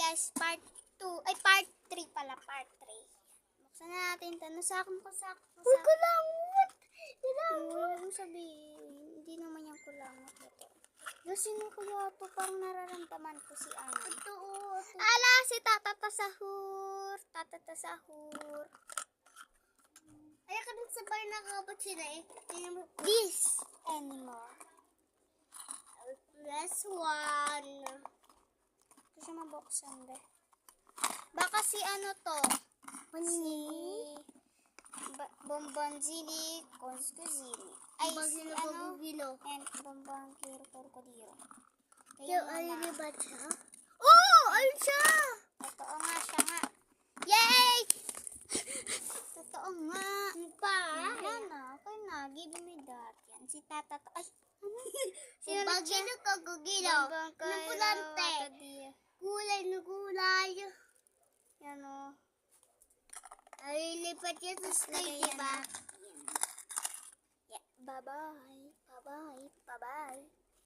guys, part 2. Ay, part 3 pala, part 3. Buksan na natin ito. Nasakong ko. Uy, kulangot! Huwag mo sabihin. Hindi naman yung kulangot ito. Sino kaya ito? Parang nararamdaman ko si Ana. Ito. Ala, si Tatatasahur. Tatatasahur. Ay, ka dun sa bar nakakabot sila eh. This anymore. Last one. Ito siya mabuksan, be. Baka si ano to? Si Bombonzini Coscuzini. Ay, si ano? And Bombangkiro Crocodilo. Yung ayun ba siya? Oh! Ayun siya! Totoo nga siya nga. Yay! Totoo nga. Pa. Yan na. Okay na. Give me that. Yan. Si Tata. Ay! Ano? Bagino kagugilo. Napulante. Kulay na kulay. Yan o. Ay, lipat yan sa slate, diba? Yeah. Bye-bye. Bye-bye. Bye-bye.